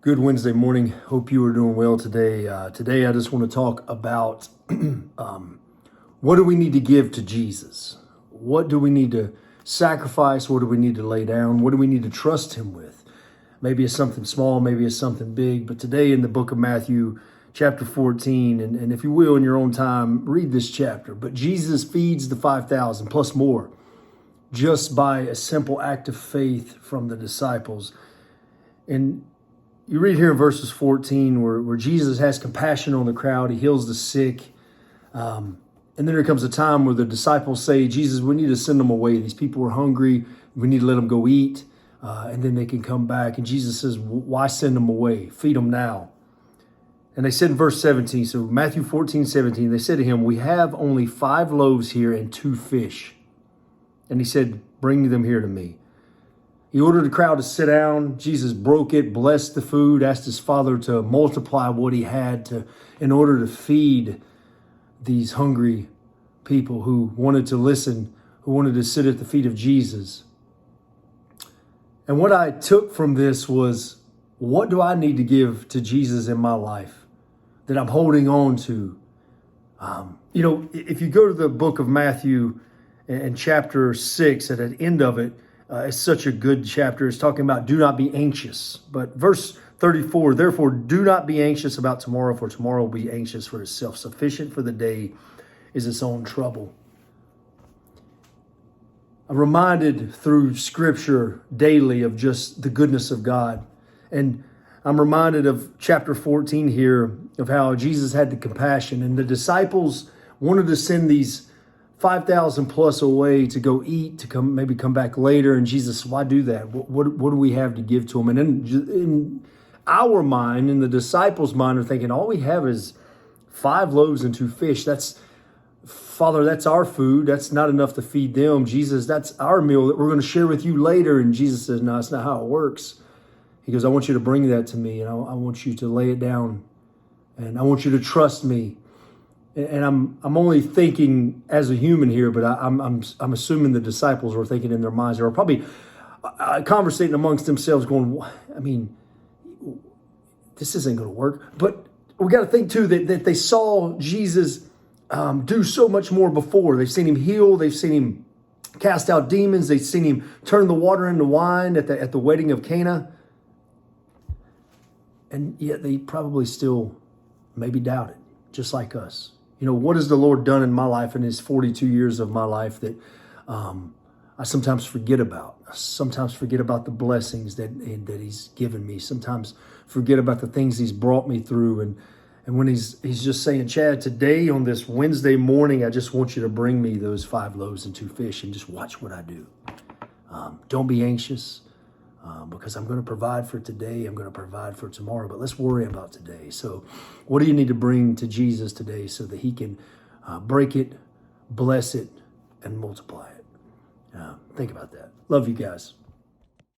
Good Wednesday morning. Hope you are doing well today. Today, I just want to talk about what do we need to give to Jesus? What do we need to sacrifice? What do we need to lay down? What do we need to trust Him with? Maybe it's something small, maybe it's something big. But today in the book of Matthew, chapter 14, and if you will, in your own time, read this chapter. But Jesus feeds the 5,000 plus more just by a simple act of faith from the disciples. And you read here in verses 14 where Jesus has compassion on the crowd. He heals the sick. And then there comes a time where the disciples say, Jesus, we need to send them away. These people are hungry. We need to let them go eat. And then they can come back. And Jesus says, why send them away? Feed them now. And they said in verse 17, so Matthew 14:17, they said to him, we have only 5 loaves here and 2 fish. And he said, bring them here to me. He ordered the crowd to sit down. Jesus broke it, blessed the food, asked his Father to multiply what he had in order to feed these hungry people who wanted to listen, who wanted to sit at the feet of Jesus. And what I took from this was, what do I need to give to Jesus in my life that I'm holding on to? If you go to the book of Matthew and chapter 6, at the end of it, it's such a good chapter. It's talking about do not be anxious. But verse 34, therefore do not be anxious about tomorrow, for tomorrow will be anxious for itself. Sufficient for the day is its own trouble. I'm reminded through scripture daily of just the goodness of God. And I'm reminded of chapter 14 here of how Jesus had the compassion and the disciples wanted to send these 5,000 plus away to go eat, to come back later. And Jesus, why do that? What do we have to give to them? And in our mind, in the disciples' mind, are thinking, all we have is 5 loaves and 2 fish. Father, that's our food. That's not enough to feed them. Jesus, that's our meal that we're going to share with you later. And Jesus says, no, that's not how it works. He goes, I want you to bring that to me, and I want you to lay it down, and I want you to trust me. And I'm only thinking as a human here, but I'm assuming the disciples were thinking in their minds, they were probably conversating amongst themselves, going, this isn't going to work. But we got to think too that they saw Jesus do so much more before. They've seen him heal. They've seen him cast out demons. They've seen him turn the water into wine at the wedding of Cana. And yet they probably still maybe doubted, just like us. What has the Lord done in my life in his 42 years of my life that I sometimes forget about? I sometimes forget about the blessings that he's given me. Sometimes forget about the things he's brought me through. And when he's just saying, Chad, today on this Wednesday morning, I just want you to bring me those 5 loaves and 2 fish and just watch what I do. Don't be anxious. Because I'm going to provide for today. I'm going to provide for tomorrow. But let's worry about today. So what do you need to bring to Jesus today so that he can break it, bless it, and multiply it? Think about that. Love you guys.